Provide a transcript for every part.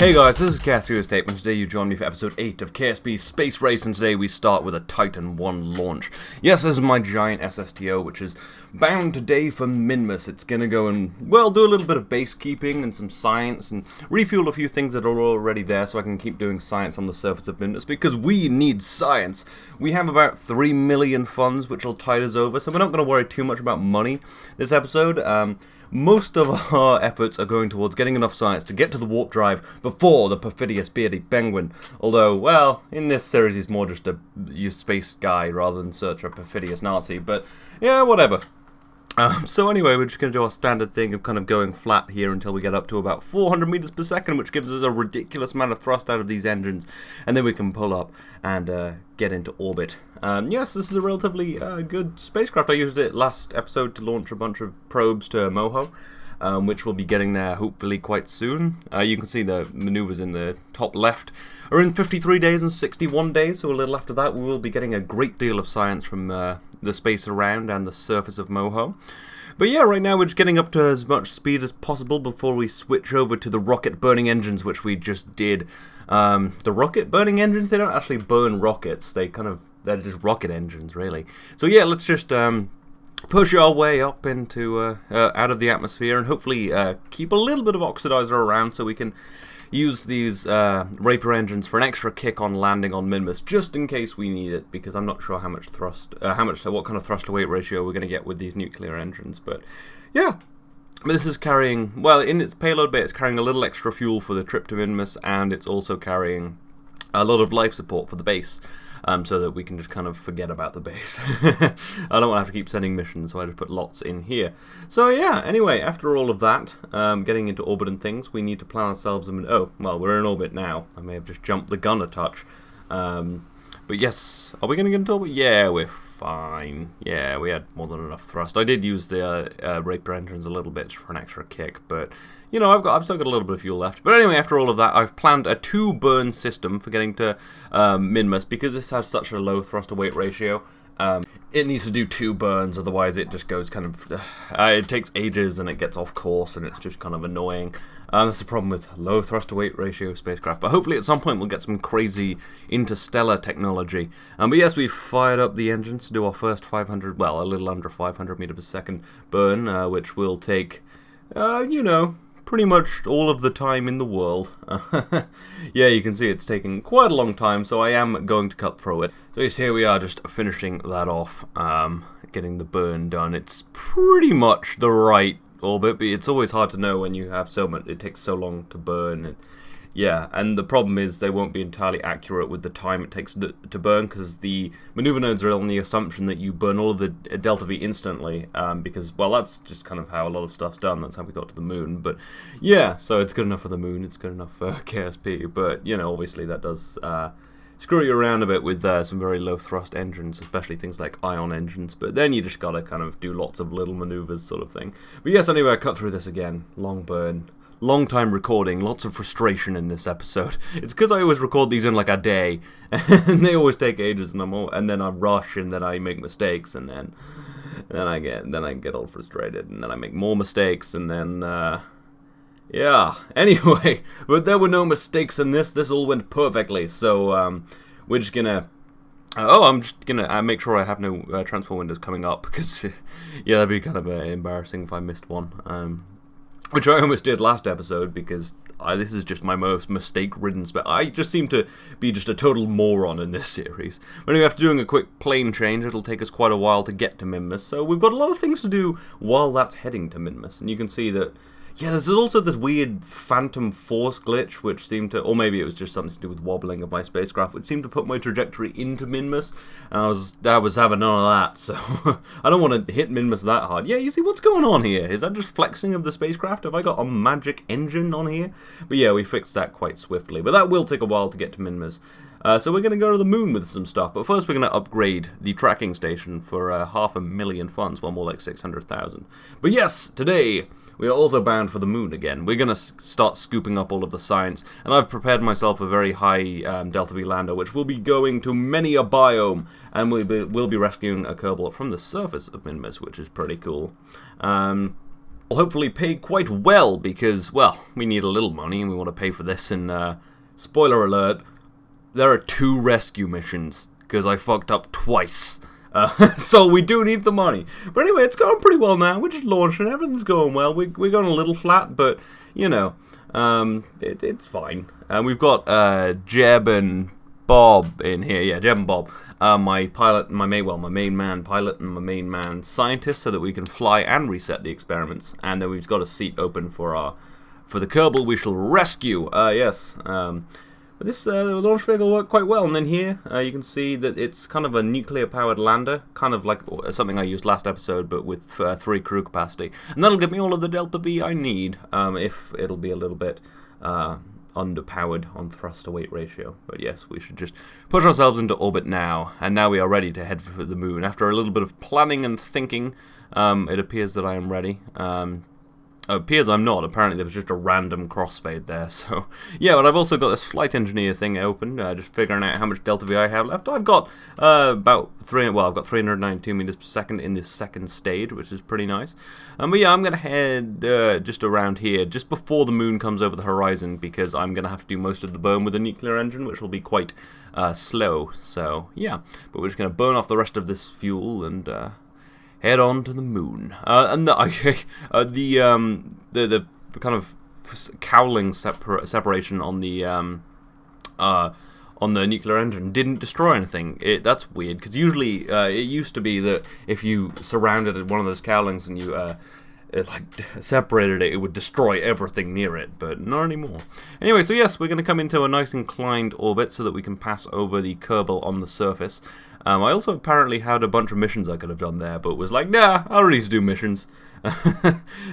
Hey guys, this is KSP, and today you join me for episode 8 of KSP Space Race, and today we start with a Titan 1 launch. Yes, this is my giant SSTO, which is bound today for Minmus. It's gonna go and, well, do a little bit of base keeping and some science, and refuel a few things that are already there so I can keep doing science on the surface of Minmus, because we need science. We have about 3 million funds, which will tide us over, so we're not gonna worry too much about money this episode. Most of our efforts are going towards getting enough science to get to the warp drive before the perfidious beardy penguin. Although, well, in this series he's more just a space guy rather than such a perfidious Nazi. But, yeah, whatever. So anyway, we're just going to do our standard thing of kind of going flat here until we get up to about 400 meters per second, which gives us a ridiculous amount of thrust out of these engines, and then we can pull up and get into orbit. Yes, this is a relatively good spacecraft. I used it last episode to launch a bunch of probes to Moho, which will be getting there hopefully quite soon. You can see the maneuvers in the top left are in 53 days and 61 days, so a little after that we will be getting a great deal of science from the space around and the surface of Moho. But yeah, right now we're just getting up to as much speed as possible before we switch over to the rocket-burning engines, which we just did. The rocket-burning engines, they don't actually burn rockets, they're just rocket engines, really. So yeah, let's just push our way up into out of the atmosphere and hopefully keep a little bit of oxidizer around so we can use these Raper engines for an extra kick on landing on Minmus, just in case we need it, because I'm not sure how much thrust, what kind of thrust to weight ratio we're going to get with these nuclear engines. But yeah, this is carrying, well, in its payload bay, it's carrying a little extra fuel for the trip to Minmus, and it's also carrying a lot of life support for the base. So that we can just kind of forget about the base. I don't want to have to keep sending missions, so I just put lots in here. So yeah, anyway, after all of that, getting into orbit and things, we need to plan ourselves oh, well, we're in orbit now. I may have just jumped the gun a touch. But yes, are we going to get into orbit? Yeah, we're fine. Yeah, we had more than enough thrust. I did use the Raper engines a little bit for an extra kick, but you know, I've still got a little bit of fuel left. But anyway, after all of that, I've planned a 2-burn system for getting to Minmus, because this has such a low thrust to weight ratio. It needs to do 2 burns, otherwise it just goes kind of, it takes ages and it gets off course and it's just kind of annoying. That's the problem with low thrust to weight ratio spacecraft. But hopefully at some point we'll get some crazy interstellar technology. But yes, we've fired up the engines to do our first 500, well, a little under 500 meter per second burn, which will take, you know, pretty much all of the time in the world. Yeah, you can see it's taking quite a long time, so I am going to cut through it. So yes, here we are, just finishing that off, getting the burn done. It's pretty much the right orbit, but it's always hard to know when you have so much, it takes so long to burn. And yeah, and the problem is they won't be entirely accurate with the time it takes to burn, because the maneuver nodes are on the assumption that you burn all of the delta V instantly, because, well, that's just kind of how a lot of stuff's done. That's how we got to the moon. But yeah, so it's good enough for the moon, it's good enough for KSP, but, you know, obviously that does screw you around a bit with some very low thrust engines, especially things like ion engines, but then you just gotta kind of do lots of little maneuvers sort of thing. But yes, anyway, I cut through this again. Long burn. Long time recording, lots of frustration in this episode. It's because I always record these in like a day, and they always take ages, and then I rush, and then I make mistakes, and then I get all frustrated, and then I make more mistakes, and then yeah. Anyway, but there were no mistakes in this. This all went perfectly. So we're just gonna. I'm just gonna make sure I have no transfer windows coming up, because yeah, that'd be kind of embarrassing if I missed one. Which I almost did last episode, because this is just my most mistake-ridden spec. I just seem to be just a total moron in this series. But anyway, after doing a quick plane change, it'll take us quite a while to get to Minmus, so we've got a lot of things to do while that's heading to Minmus. And you can see that, yeah, there's also this weird phantom force glitch, which seemed to, or maybe it was just something to do with wobbling of my spacecraft, which seemed to put my trajectory into Minmus, and I was having none of that, so I don't want to hit Minmus that hard. Yeah, you see, what's going on here? Is that just flexing of the spacecraft? Have I got a magic engine on here? But yeah, we fixed that quite swiftly, but that will take a while to get to Minmus. So we're going to go to the moon with some stuff, but first we're going to upgrade the tracking station for 500,000 funds, well, more like 600,000. But yes, today we are also bound for the moon again. We're going to start scooping up all of the science, and I've prepared myself a very high Delta V lander, which will be going to many a biome, and we'll be rescuing a Kerbal from the surface of Minmus, which is pretty cool. will hopefully pay quite well because, well, we need a little money and we want to pay for this. And spoiler alert, there are 2 rescue missions because I fucked up twice. So we do need the money. But anyway, it's going pretty well now. We're just launching. Everything's going well. We're going a little flat, but, you know, it's fine. We've got Jeb and Bob in here. Yeah, Jeb and Bob. My pilot, my main man pilot and my main man scientist, so that we can fly and reset the experiments. And then we've got a seat open for the Kerbal we shall rescue. Yes. But this launch vehicle worked quite well. And then here you can see that it's kind of a nuclear-powered lander, kind of like something I used last episode, but with 3 crew capacity. And that'll give me all of the Delta V I need, if it'll be a little bit underpowered on thrust to weight ratio. But yes, we should just push ourselves into orbit now, and now we are ready to head for the moon. After a little bit of planning and thinking, it appears that I am ready. It appears I'm not. Apparently there was just a random crossfade there. So yeah, but I've also got this flight engineer thing open, just figuring out how much Delta V I have left. I've got I've got 392 meters per second in this second stage, which is pretty nice. But yeah, I'm gonna head just around here, just before the moon comes over the horizon, because I'm gonna have to do most of the burn with a nuclear engine, which will be quite slow. So yeah, but we're just gonna burn off the rest of this fuel and head on to the moon. And the kind of cowling separation on the nuclear engine didn't destroy anything. That's weird, because usually it used to be that if you surrounded one of those cowlings and you separated it, it would destroy everything near it, but not anymore. Anyway, so yes, we're going to come into a nice inclined orbit so that we can pass over the Kerbal on the surface. I also apparently had a bunch of missions I could have done there, but was like, nah, I don't need to do missions.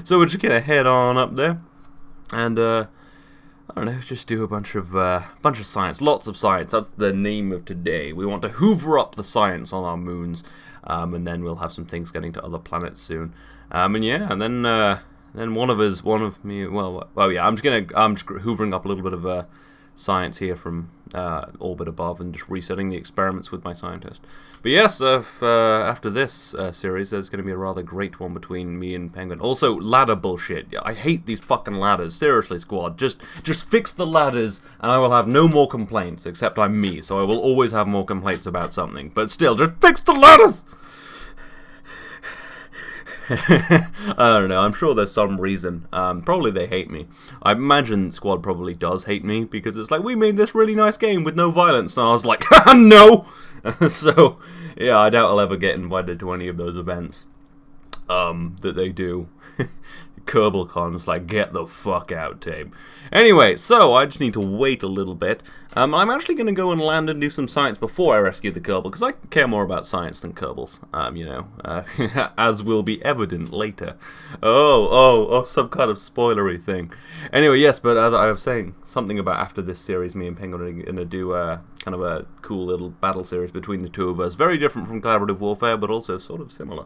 So we're just going to head on up there, and I don't know, just do a bunch of science, lots of science. That's the name of today. We want to hoover up the science on our moons, and then we'll have some things getting to other planets soon. And yeah, and then one of me. Well, yeah, I'm just hoovering up a little bit of science here from orbit above and just resetting the experiments with my scientist. But yes, after this series, there's going to be a rather great one between me and Penguin. Also, ladder bullshit. I hate these fucking ladders. Seriously, squad. Just fix the ladders, and I will have no more complaints, except I'm me, so I will always have more complaints about something. But still, just fix the ladders! I don't know, I'm sure there's some reason. Probably they hate me. I imagine Squad probably does hate me, because it's like, we made this really nice game with no violence, and I was like, no! So, yeah, I doubt I'll ever get invited to any of those events that they do. KerbalCon's like, get the fuck out, Tabe. Anyway, so I just need to wait a little bit. I'm actually going to go and land and do some science before I rescue the Kerbal, because I care more about science than Kerbals, you know, as will be evident later. Oh, some kind of spoilery thing. Anyway, yes, but as I was saying, something about after this series, me and Penguin are going to do kind of a cool little battle series between the two of us. Very different from collaborative warfare, but also sort of similar.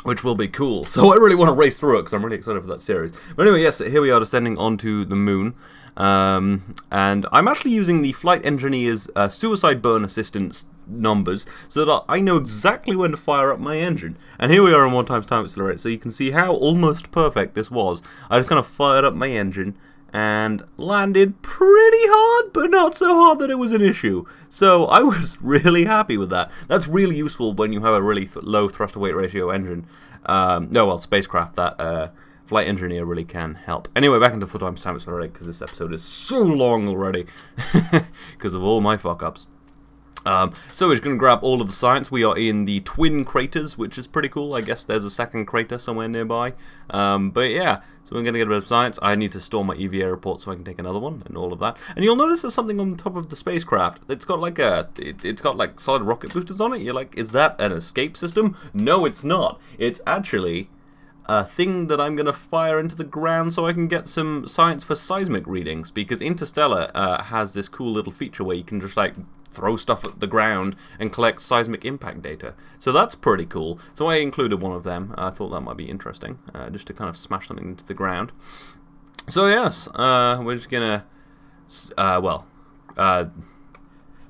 Which will be cool. So I really want to race through it, because I'm really excited for that series. But anyway, yes, here we are descending onto the moon. And I'm actually using the flight engineer's suicide burn assistance numbers, so that I know exactly when to fire up my engine. And here we are on 1 times time accelerator, so you can see how almost perfect this was. I just kind of fired up my engine and landed pretty hard, but not so hard that it was an issue. So I was really happy with that. That's really useful when you have a really low thrust-to-weight ratio engine. Spacecraft, that flight engineer really can help. Anyway, back into 4 times time accelerator, because this episode is so long already, because of all my fuck-ups. So we're just going to grab all of the science. We are in the twin craters, which is pretty cool. I guess there's a second crater somewhere nearby. But yeah, so we're going to get a bit of science. I need to store my EVA report so I can take another one and all of that. And you'll notice there's something on top of the spacecraft. It's got like it's got like solid rocket boosters on it. You're like, is that an escape system? No, it's not. It's actually a thing that I'm going to fire into the ground so I can get some science for seismic readings, because Interstellar has this cool little feature where you can just like throw stuff at the ground and collect seismic impact data. So that's pretty cool. So I included one of them. I thought that might be interesting, just to kind of smash something into the ground. So yes, we're just gonna,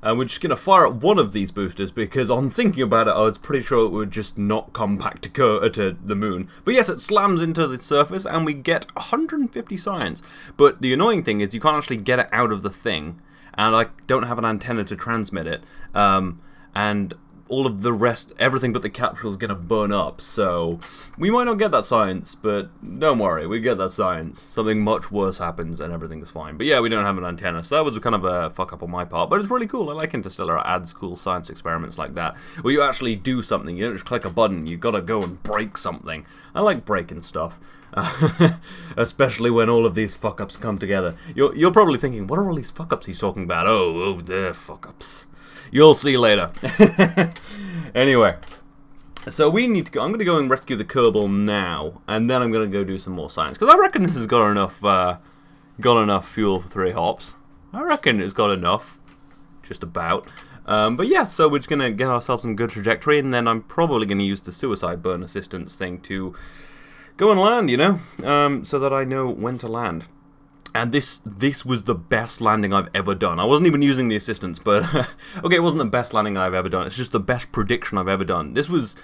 And we're just going to fire at one of these boosters because on thinking about it, I was pretty sure it would just not come back to the moon. But yes, it slams into the surface and we get 150 science. But the annoying thing is you can't actually get it out of the thing. And I don't have an antenna to transmit it. And all of the rest, everything but the capsule is going to burn up. So we might not get that science, but don't worry, we get that science. Something much worse happens and everything's fine. But yeah, we don't have an antenna, so that was kind of a fuck up on my part. But it's really cool. I like Interstellar. It adds cool science experiments like that, where you actually do something. You don't just click a button. You got to go and break something. I like breaking stuff. Especially when all of these fuck-ups come together. You're probably thinking, what are all these fuck-ups he's talking about? Oh, they're fuck-ups. You'll see later. Anyway, so we need to go. I'm going to go and rescue the Kerbal now, and then I'm going to go do some more science, because I reckon this has got enough fuel for 3 hops. I reckon it's got enough, just about. But yeah, so we're just going to get ourselves some good trajectory, and then I'm probably going to use the suicide burn assistance thing to go and land, you know, so that I know when to land. And this was the best landing I've ever done. I wasn't even using the assistance, but okay, it wasn't the best landing I've ever done. It's just the best prediction I've ever done. This was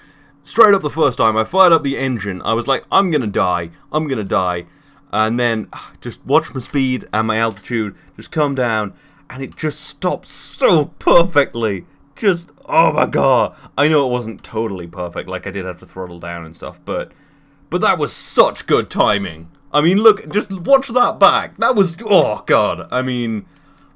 straight up the first time. I fired up the engine. I was like, I'm gonna die. I'm gonna die. And then just watch my speed and my altitude just come down, and it just stopped so perfectly. Just, oh my god. I know it wasn't totally perfect, like I did have to throttle down and stuff, but that was such good timing. I mean, look, just watch that back. That was, oh god. I mean,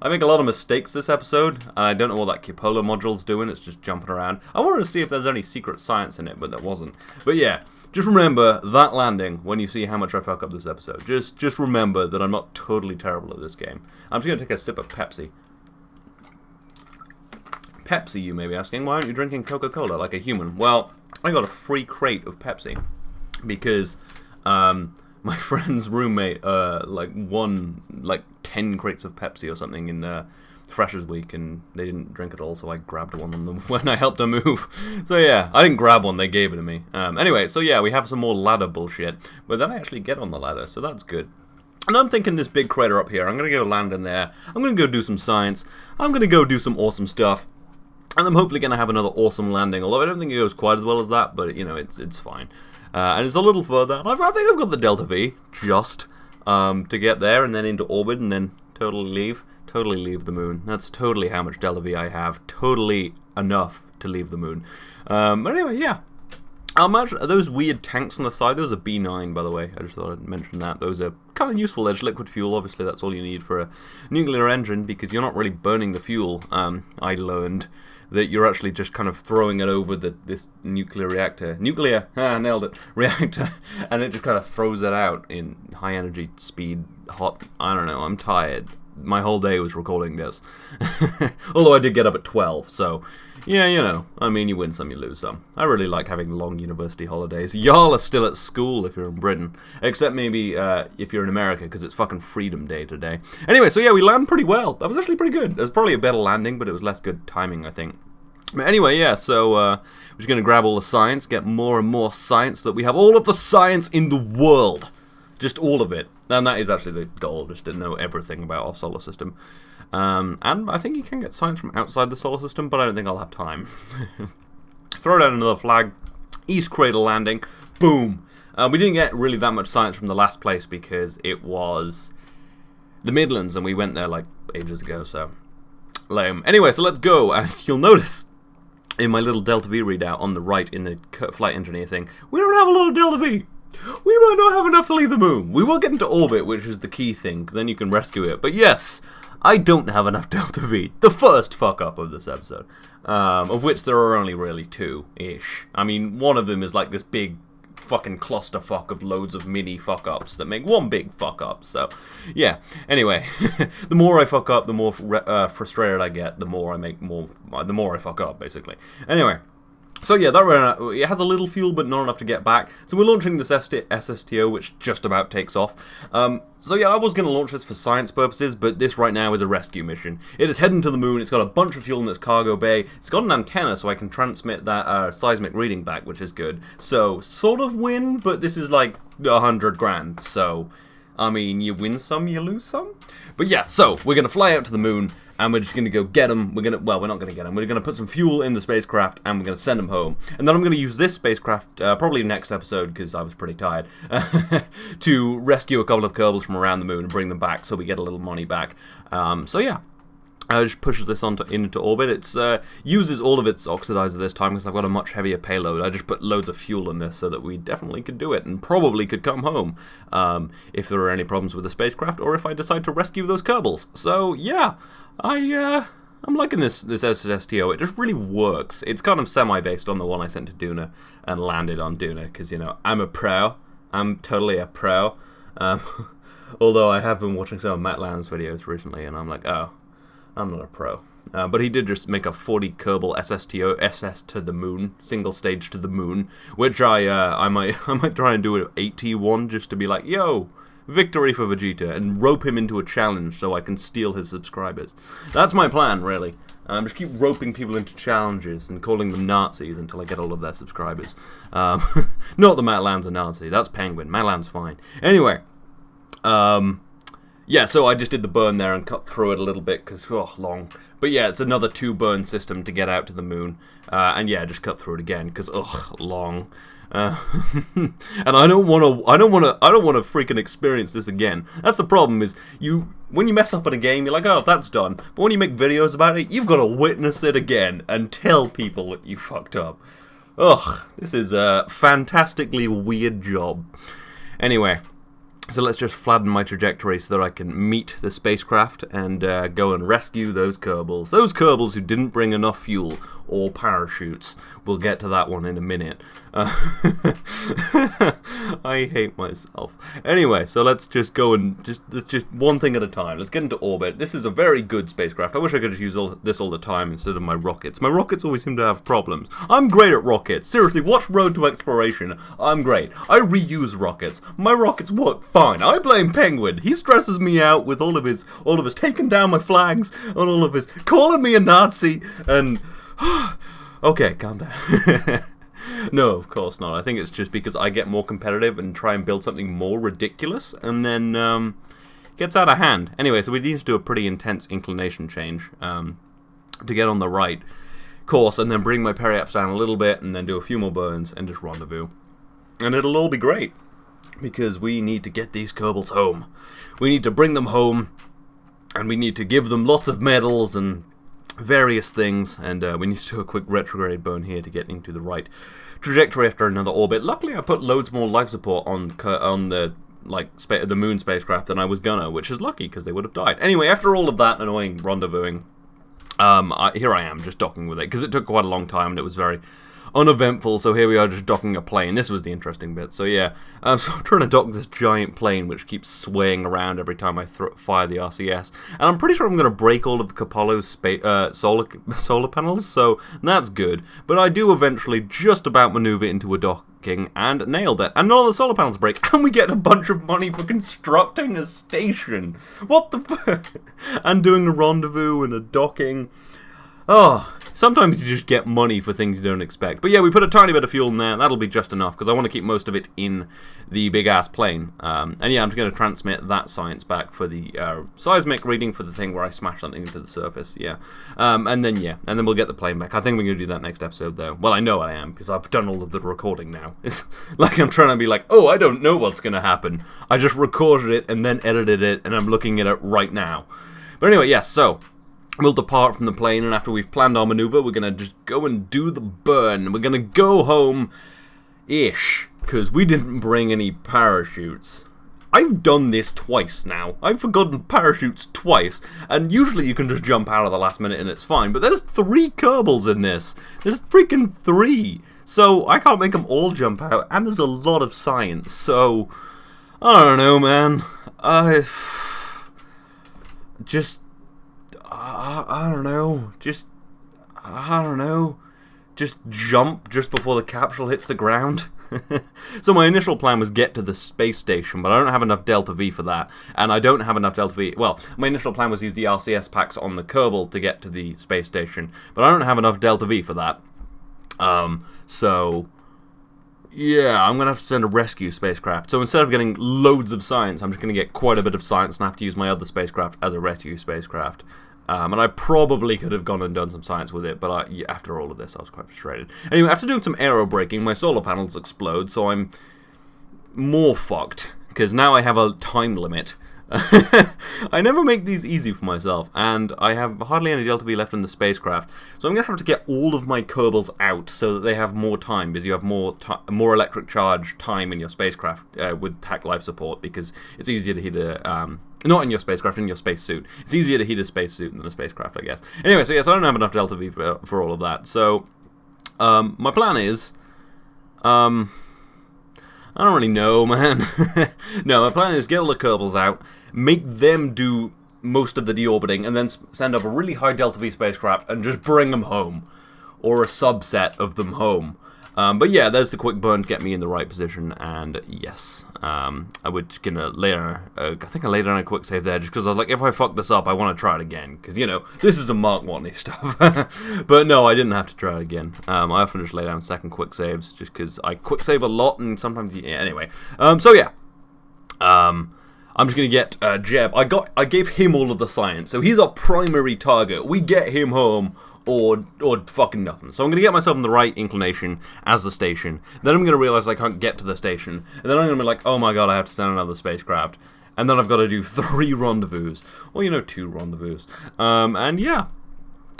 I make a lot of mistakes this episode, and I don't know what that cupola module's doing. It's just jumping around. I wanted to see if there's any secret science in it, but there wasn't. But yeah, just remember that landing when you see how much I fuck up this episode. Just remember that I'm not totally terrible at this game. I'm just going to take a sip of Pepsi. Pepsi, you may be asking. Why aren't you drinking Coca-Cola like a human? Well, I got a free crate of Pepsi because my friend's roommate won 10 crates of Pepsi or something in Freshers Week, and they didn't drink it all, so I grabbed one of them when I helped her move. So yeah, I didn't grab one, they gave it to me. Anyway, so yeah, we have some more ladder bullshit, but then I actually get on the ladder, so that's good. And I'm thinking this big crater up here, I'm going to go land in there, I'm going to go do some science, I'm going to go do some awesome stuff, and I'm hopefully going to have another awesome landing, although I don't think it goes quite as well as that, but you know, it's fine. And it's a little further, and I think I've got the Delta V, just, to get there, and then into orbit, and then totally leave the moon. That's totally how much Delta V I have, totally enough to leave the moon. But anyway, yeah. Those weird tanks on the side, those are B9, by the way, I just thought I'd mention that. Those are kind of useful, there's liquid fuel, obviously that's all you need for a nuclear engine, because you're not really burning the fuel, I learned. That you're actually just kind of throwing it over this nuclear reactor. Nailed it. Reactor. And it just kind of throws it out in high energy, speed, hot, I don't know, I'm tired. My whole day was recording this. Although I did get up at 12, so, yeah, you know, I mean, you win some, you lose some. I really like having long university holidays. Y'all are still at school if you're in Britain. Except maybe if you're in America, because it's fucking Freedom Day today. Anyway, so yeah, we land pretty well. That was actually pretty good. It was probably a better landing, but it was less good timing, I think. But anyway, yeah, so we're just going to grab all the science, get more and more science, so that we have all of the science in the world. Just all of it. And that is actually the goal, just to know everything about our solar system. And I think you can get science from outside the solar system, but I don't think I'll have time. Throw down another flag. East Cradle landing. Boom. We didn't get really that much science from the last place because it was the Midlands, and we went there like ages ago, so lame. Anyway, so let's go, and you'll notice in my little Delta V readout on the right in the flight engineer thing, we don't have a lot of Delta V. We might not have enough to leave the moon. We will get into orbit, which is the key thing, because then you can rescue it. But yes, I don't have enough Delta V. The first fuck-up of this episode. Of which there are only really 2-ish. I mean, one of them is like this big fucking clusterfuck of loads of mini fuck-ups that make one big fuck-up. So, yeah. Anyway, the more I fuck up, the more frustrated I get. The more I fuck up, basically. Anyway. So yeah, it has a little fuel, but not enough to get back. So we're launching this SSTO, which just about takes off. So yeah, I was going to launch this for science purposes, but this right now is a rescue mission. It is heading to the moon, it's got a bunch of fuel in its cargo bay, it's got an antenna so I can transmit that seismic reading back, which is good. So, sort of win, but this is like 100 grand, so, I mean, you win some, you lose some. But yeah, so, we're going to fly out to the moon, and we're just going to go get them. We're not going to get them. We're going to put some fuel in the spacecraft, and we're going to send them home. And then I'm going to use this spacecraft, probably next episode, because I was pretty tired, to rescue a couple of Kerbals from around the moon and bring them back so we get a little money back. So yeah. Just pushes this into orbit. It uses all of its oxidizer this time because I've got a much heavier payload. I just put loads of fuel in this so that we definitely could do it and probably could come home if there are any problems with the spacecraft or if I decide to rescue those Kerbals. So yeah, I'm liking this SSTO. It just really works. It's kind of semi-based on the one I sent to Duna and landed on Duna because, you know, I'm a pro. I'm totally a pro. Although I have been watching some of Matt Land's videos recently and I'm like, oh, I'm not a pro. But he did just make a 40 Kerbal SSTO, SS to the moon, single stage to the moon, which I might try and do an 81 just to be like, yo, victory for Vegeta, and rope him into a challenge so I can steal his subscribers. That's my plan, really. Just keep roping people into challenges and calling them Nazis until I get all of their subscribers. Not that Matt Land's a Nazi, that's Penguin. Matt Land's fine. Anyway, yeah, so I just did the burn there and cut through it a little bit because, long. But yeah, it's another 2 burn system to get out to the moon. And yeah, just cut through it again because, long. And I don't want to freaking experience this again. That's the problem is when you mess up in a game, you're like, oh, that's done. But when you make videos about it, you've got to witness it again and tell people that you fucked up. This is a fantastically weird job. Anyway. So let's just flatten my trajectory so that I can meet the spacecraft and go and rescue those Kerbals. Those Kerbals who didn't bring enough fuel or parachutes. We'll get to that one in a minute. I hate myself. Anyway, so let's just go and just one thing at a time. Let's get into orbit. This is a very good spacecraft. I wish I could just use this all the time instead of my rockets. My rockets always seem to have problems. I'm great at rockets. Seriously, watch Road to Exploration. I'm great. I reuse rockets. My rockets work fine. I blame Penguin. He stresses me out with all of his taking down my flags and all of his calling me a Nazi and okay, calm down. No, of course not. I think it's just because I get more competitive and try and build something more ridiculous, and then gets out of hand. Anyway, so we need to do a pretty intense inclination change to get on the right course, and then bring my periaps down a little bit, and then do a few more burns, and just rendezvous. And it'll all be great, because we need to get these Kerbals home. We need to bring them home, and we need to give them lots of medals and various things, and we need to do a quick retrograde burn here to get into the right trajectory after another orbit. Luckily, I put loads more life support on the the moon spacecraft than I was gonna, which is lucky because they would have died. Anyway, after all of that annoying rendezvousing, here I am just docking with it because it took quite a long time and it was very uneventful, so here we are just docking a plane. This was the interesting bit. So yeah, so I'm trying to dock this giant plane which keeps swaying around every time I fire the RCS, and I'm pretty sure I'm going to break all of Capallo's solar panels, so that's good. But I do eventually just about maneuver into a docking and nailed it, and all the solar panels break, and we get a bunch of money for constructing a station. What the fuck? And doing a rendezvous and a docking. Sometimes you just get money for things you don't expect. But yeah, we put a tiny bit of fuel in there. That'll be just enough, because I want to keep most of it in the big-ass plane. And yeah, I'm just going to transmit that science back for the seismic reading for the thing where I smash something into the surface, yeah. And then we'll get the plane back. I think we're going to do that next episode, though. Well, I know I am, because I've done all of the recording now. It's like I'm trying to be like, oh, I don't know what's going to happen. I just recorded it and then edited it, and I'm looking at it right now. But anyway, yes, so we'll depart from the plane, and after we've planned our maneuver, we're going to just go and do the burn. We're going to go home-ish, because we didn't bring any parachutes. I've done this twice now. I've forgotten parachutes twice, and usually you can just jump out of the last minute and it's fine, but there's 3 Kerbals in this. There's freaking 3. So I can't make them all jump out, and there's a lot of science, so I don't know, man. I don't know. Just jump just before the capsule hits the ground. So my initial plan was get to the space station, but I don't have enough Delta V for that, and I don't have enough Delta V. Well, my initial plan was use the RCS packs on the Kerbal to get to the space station, but I don't have enough Delta V for that. So yeah, I'm going to have to send a rescue spacecraft. So instead of getting loads of science, I'm just going to get quite a bit of science and have to use my other spacecraft as a rescue spacecraft. And I probably could have gone and done some science with it, but yeah, after all of this, I was quite frustrated. Anyway, after doing some aero braking, my solar panels explode, so I'm more fucked, because now I have a time limit. I never make these easy for myself, and I have hardly any Delta V left in the spacecraft, so I'm going to have to get all of my Kerbals out so that they have more time, because you have more electric charge time in your spacecraft with TAC life support, because it's easier to heat a... not in your spacecraft, in your spacesuit. It's easier to heat a spacesuit than a spacecraft, I guess. Anyway, so yes, I don't have enough Delta V for all of that, so my plan is... I don't really know, man. No, my plan is get all the Kerbals out, make them do most of the deorbiting, and then send up a really high Delta V spacecraft and just bring them home. Or a subset of them home. But yeah, there's the quick burn to get me in the right position, and yes, I would gonna later, I think I laid down a quick save there, just because I was like, if I fuck this up, I want to try it again, because, you know, this is a Mark 1 stuff. But no, I didn't have to try it again. I often just lay down second quick saves, just because I quick save a lot, and sometimes, yeah, anyway. So yeah, I'm just gonna get Jeb. I gave him all of the science, so he's our primary target. We get him home, or fucking nothing. So I'm going to get myself in the right inclination as the station. Then I'm going to realize I can't get to the station. And then I'm going to be like, oh my god, I have to send another spacecraft. And then I've got to do 3 rendezvous. Well, you know, 2 rendezvous. And yeah.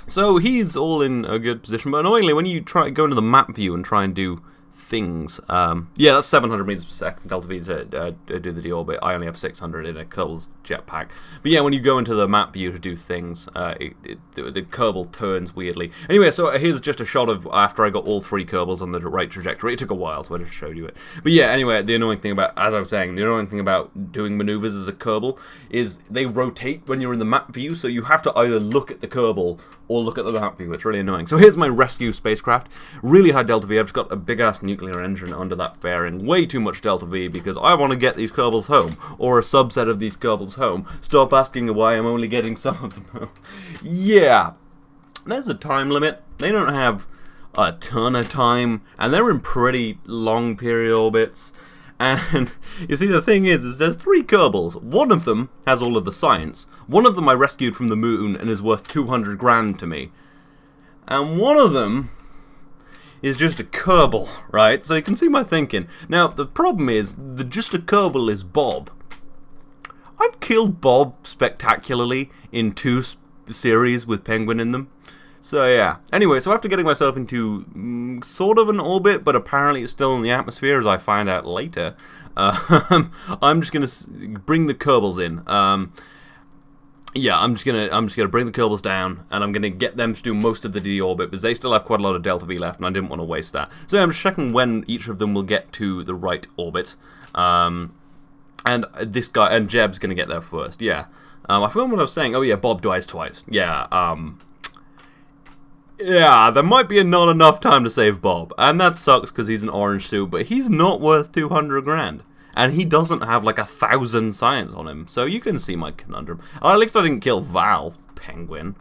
So he's all in a good position. But annoyingly, when you try go into the map view and try and do things, yeah, that's 700 meters per second Delta V to do the deorbit. I only have 600 in a Kerbals jetpack. But yeah, when you go into the map view to do things, the Kerbal turns weirdly. Anyway, so here's just a shot of after I got all 3 Kerbals on the right trajectory. It took a while, so I just showed you it. But yeah, anyway, the annoying thing about, as I was saying, the annoying thing about doing maneuvers as a Kerbal is they rotate when you're in the map view, so you have to either look at the Kerbal or look at the map view. It's really annoying. So here's my rescue spacecraft. Really high Delta V. I've just got a big-ass nuclear engine under that fairing. Way too much Delta V because I want to get these Kerbals home, or a subset of these Kerbals home. Stop asking why I'm only getting some of them home. Yeah. There's a time limit. They don't have a ton of time, and they're in pretty long period orbits. And you see, the thing is there's 3 Kerbals. One of them has all of the science. One of them I rescued from the moon and is worth 200 grand to me. And one of them is just a Kerbal, right? So you can see my thinking. Now, the problem is, just a Kerbal is Bob. I've killed Bob spectacularly in 2 series with Penguin in them. So yeah. Anyway, so after getting myself into sort of an orbit, but apparently it's still in the atmosphere, as I find out later, I'm just gonna bring the Kerbals in. Yeah, I'm just gonna bring the Kerbals down, and I'm gonna get them to do most of the deorbit because they still have quite a lot of Delta V left, and I didn't want to waste that. So yeah, I'm just checking when each of them will get to the right orbit. And this guy and Jeb's gonna get there first. Yeah. I forgot what I was saying. Oh yeah, Bob dies twice. Yeah. Yeah, there might be not enough time to save Bob, and that sucks because he's an orange suit, but he's not worth 200 grand. And he doesn't have like 1,000 science on him, so you can see my conundrum. At least I didn't kill Val, Penguin.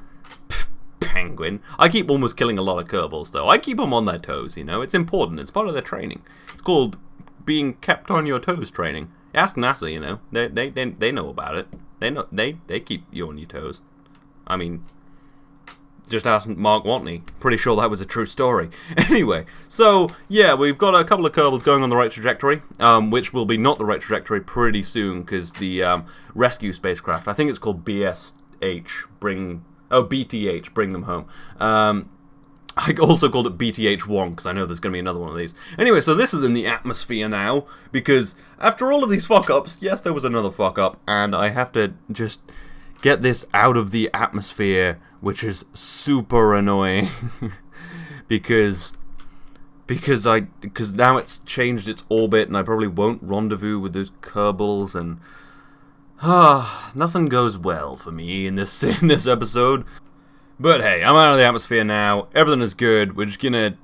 Penguin. I keep almost killing a lot of Kerbals, though. I keep them on their toes, you know. It's important. It's part of their training. It's called being kept on your toes training. Ask NASA, you know. They know about it. They keep you on your toes. I mean, just ask Mark Watney. Pretty sure that was a true story. Anyway, so yeah, we've got a couple of Kerbals going on the right trajectory, which will be not the right trajectory pretty soon because the rescue spacecraft, I think it's called BTH, bring them home. I also called it BTH1 because I know there's going to be another one of these. Anyway, so this is in the atmosphere now because after all of these fuck-ups, yes, there was another fuck-up, and I have to just get this out of the atmosphere, which is super annoying because now it's changed its orbit, and I probably won't rendezvous with those Kerbals, and nothing goes well for me in this episode. But hey, I'm out of the atmosphere now. Everything is good. We're just gonna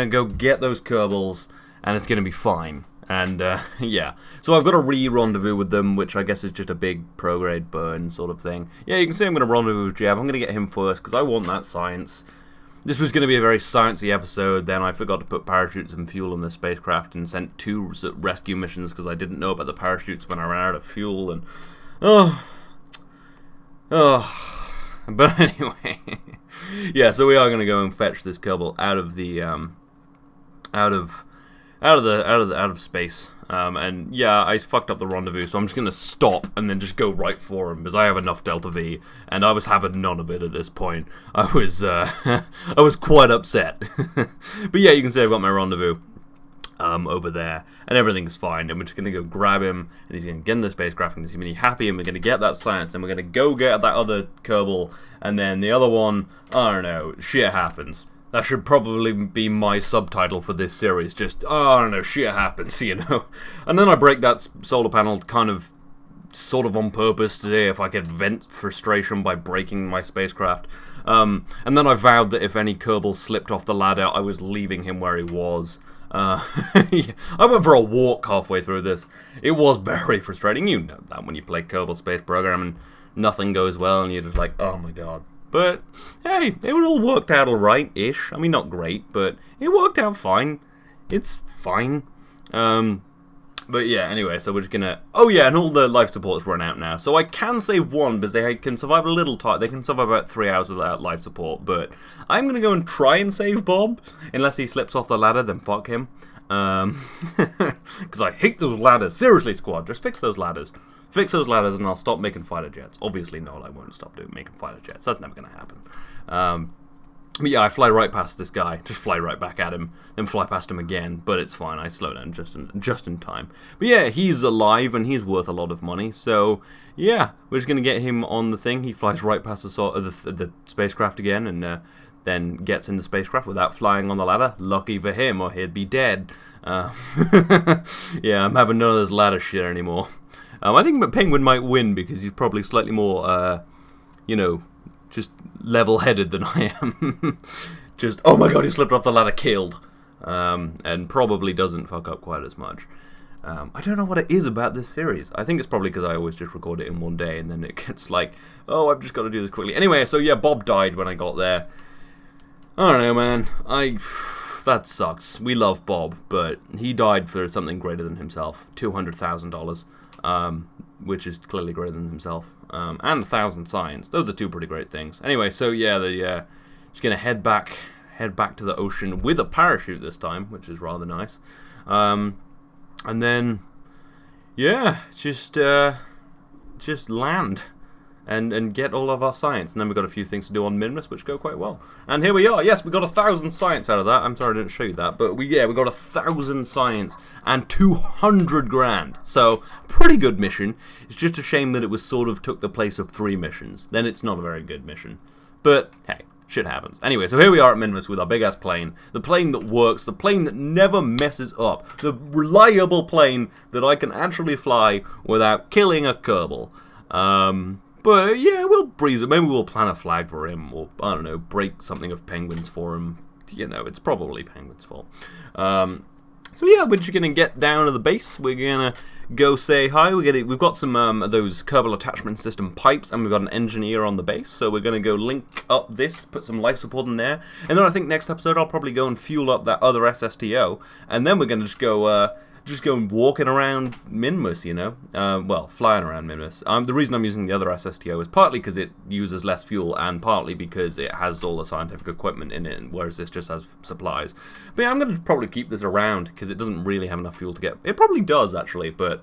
go get those Kerbals, and it's gonna be fine. And yeah, so I've got to re-rendezvous with them, which I guess is just a big prograde burn sort of thing. Yeah, you can see I'm going to rendezvous with Jeb. I'm going to get him first because I want that science. This was going to be a very sciencey episode. Then I forgot to put parachutes and fuel on the spacecraft and sent 2 rescue missions because I didn't know about the parachutes when I ran out of fuel. And Oh, but anyway, yeah. So we are gonna go and fetch this Kerbal out of the out of space. And yeah, I fucked up the rendezvous, so I'm just gonna stop and then just go right for him because I have enough Delta V, and I was having none of it at this point. I was I was quite upset. But yeah, you can see I've got my rendezvous over there, and everything's fine. And we're just gonna go grab him, and he's gonna get in the spacecraft, and he's gonna be happy, and we're gonna get that science, and we're gonna go get that other Kerbal, and then the other one, I don't know, shit happens. That should probably be my subtitle for this series, just, oh, I don't know, shit happens, you know. And then I break that solar panel sort of on purpose today, if I could vent frustration by breaking my spacecraft. And then I vowed that if any Kerbal slipped off the ladder, I was leaving him where he was. I went for a walk halfway through this. It was very frustrating. You know that when you play Kerbal Space Program and nothing goes well, and you're just like, oh my god. But, hey, it all worked out alright-ish. I mean, not great, but it worked out fine. It's fine. But yeah, anyway, so we're just gonna... Oh yeah, and all the life supports run out now. So I can save one, because they can survive a little time. They can survive about 3 hours without life support, but I'm gonna go and try and save Bob. Unless he slips off the ladder, then fuck him. Because I hate those ladders. Seriously, squad, just fix those ladders. Fix those ladders and I'll stop making fighter jets. Obviously not, I won't stop making fighter jets. That's never going to happen. But yeah, I fly right past this guy. Just fly right back at him. Then fly past him again. But it's fine, I slow down just in time. But yeah, he's alive and he's worth a lot of money. So yeah, we're just going to get him on the thing. He flies right past the spacecraft again and then gets in the spacecraft without flying on the ladder. Lucky for him, or he'd be dead. Yeah, I'm having none of this ladder shit anymore. I think Penguin might win because he's probably slightly more, you know, just level-headed than I am. Just, oh my god, he slipped off the ladder, killed. And probably doesn't fuck up quite as much. I don't know what it is about this series. I think it's probably because I always just record it in one day and then it gets like, oh, I've just got to do this quickly. Anyway, so yeah, Bob died when I got there. I don't know, man. That sucks. We love Bob, but he died for something greater than himself. $200,000. Which is clearly greater than himself, and 1,000 science. Those are two pretty great things. Anyway, so yeah, just gonna head back to the ocean with a parachute this time, which is rather nice. And then, yeah, just land and get all of our science. And then we've got a few things to do on Minmus, which go quite well. And here we are. Yes, we got 1,000 science out of that. I'm sorry I didn't show you that, but we got 1,000 science and 200 grand. So pretty good mission. It's just a shame that it was sort of took the place of 3 missions. Then it's not a very good mission. But hey, shit happens. Anyway, so here we are at Minmus with our big ass plane. The plane that works, the plane that never messes up, the reliable plane that I can actually fly without killing a Kerbal. But yeah, we'll breeze it. Maybe we'll plan a flag for him, or I don't know, break something of Penguin's for him. You know, it's probably Penguin's fault. So yeah, we're just gonna get down to the base. We're gonna go say hi. We've got some those Kerbal attachment system pipes, and we've got an engineer on the base. So we're gonna go link up this, put some life support in there, and then I think next episode I'll probably go and fuel up that other SSTO, and then we're gonna just go walking around Minmus, you know? Well, flying around Minmus. The reason I'm using the other SSTO is partly because it uses less fuel, and partly because it has all the scientific equipment in it, whereas this just has supplies. But yeah, I'm going to probably keep this around, because it doesn't really have enough fuel to get... It probably does, actually, but...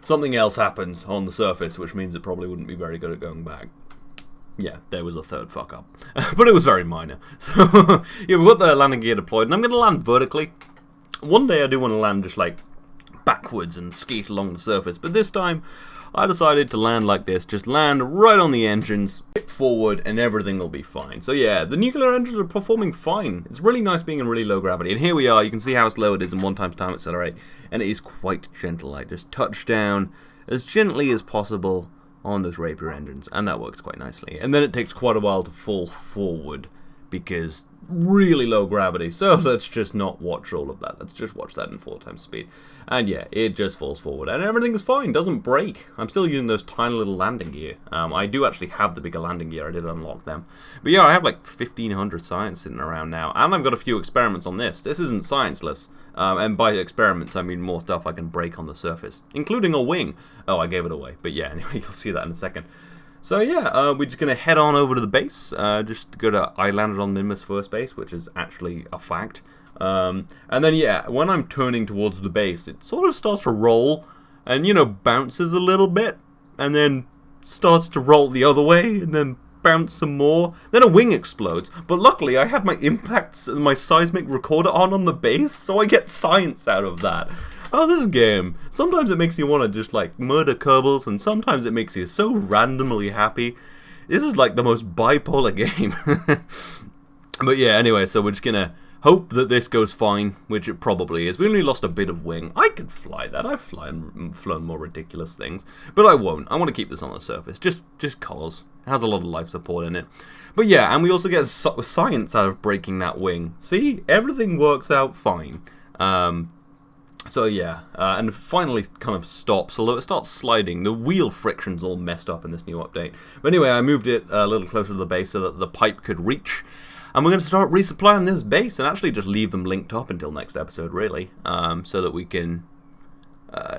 something else happens on the surface, which means it probably wouldn't be very good at going back. Yeah, there was a third fuck up. But it was very minor. So, yeah, we've got the landing gear deployed, and I'm going to land vertically. One day I do want to land just like backwards and skate along the surface, but this time I decided to land like this, just land right on the engines, hit forward, and everything will be fine. So yeah, the nuclear engines are performing fine. It's really nice being in really low gravity, and here we are. You can see how slow it is in 1 times time accelerate, and it is quite gentle. I just touch down as gently as possible on those Rapier engines, and that works quite nicely. And then it takes quite a while to fall forward, because really low gravity, so let's just not watch all of that. Let's just watch that in 4 times speed. And yeah, it just falls forward, and everything's fine, doesn't break. I'm still using those tiny little landing gear. I do actually have the bigger landing gear, I did unlock them. But yeah, I have like 1,500 science sitting around now, and I've got a few experiments on this. This isn't scienceless, and by experiments I mean more stuff I can break on the surface, including a wing. Oh, I gave it away, but yeah, anyway, you'll see that in a second. So yeah, we're just gonna head on over to the base. Just to go to I landed on Minmus first base, which is actually a fact. And then yeah, when I'm turning towards the base, it sort of starts to roll, and you know, bounces a little bit, and then starts to roll the other way, and then bounce some more. Then a wing explodes. But luckily, I had my impacts, my seismic recorder on the base, so I get science out of that. Oh, this game. Sometimes it makes you want to just, like, murder Kerbals, and sometimes it makes you so randomly happy. This is, like, the most bipolar game. But yeah, anyway, so we're just gonna hope that this goes fine, which it probably is. We only lost a bit of wing. I could fly that. I've flown more ridiculous things. But I won't. I want to keep this on the surface. Just cause. It has a lot of life support in it. But yeah, and we also get science out of breaking that wing. See? Everything works out fine. So yeah, and finally kind of stops, although it starts sliding. The wheel friction's all messed up in this new update. But anyway, I moved it a little closer to the base so that the pipe could reach. And we're going to start resupplying this base and actually just leave them linked up until next episode, really. So that we can,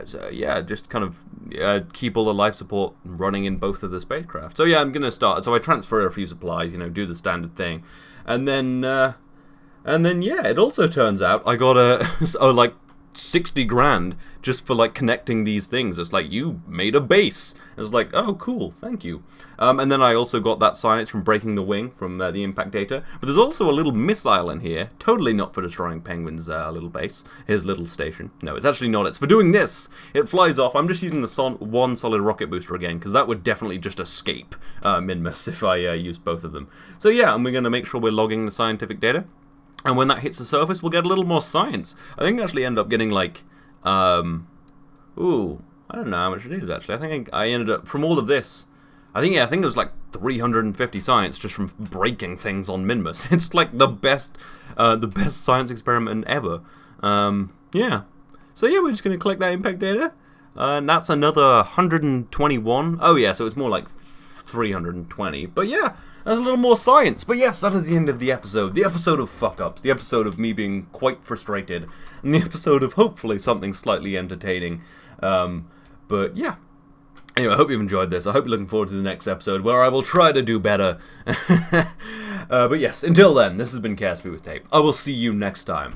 so yeah, just kind of keep all the life support running in both of the spacecraft. So yeah, I'm going to start. So I transfer a few supplies, you know, do the standard thing. And then yeah, it also turns out I got like 60 grand just for like connecting these things. It's like, you made a base. It's like, oh cool, thank you. And then I also got that science from breaking the wing from the impact data. But there's also a little missile in here, totally not for destroying Penguin's little base, his little station. No, it's actually not. It's for doing this. It flies off. I'm just using the one solid rocket booster again, because that would definitely just escape Minmus if I used both of them. So yeah, and we're going to make sure we're logging the scientific data. And when that hits the surface, we'll get a little more science. I think I actually end up getting like, ooh, I don't know how much it is actually. I think I ended up, from all of this, I think it was like 350 science just from breaking things on Minmus. It's like the best science experiment ever. Yeah. So yeah, we're just going to collect that impact data. And that's another 121. Oh yeah, so it's more like 320. But yeah, there's a little more science. But yes, that is the end of the episode. The episode of fuck-ups. The episode of me being quite frustrated. And the episode of hopefully something slightly entertaining. But yeah. Anyway, I hope you've enjoyed this. I hope you're looking forward to the next episode where I will try to do better. But yes, until then, this has been KSP with Tape. I will see you next time.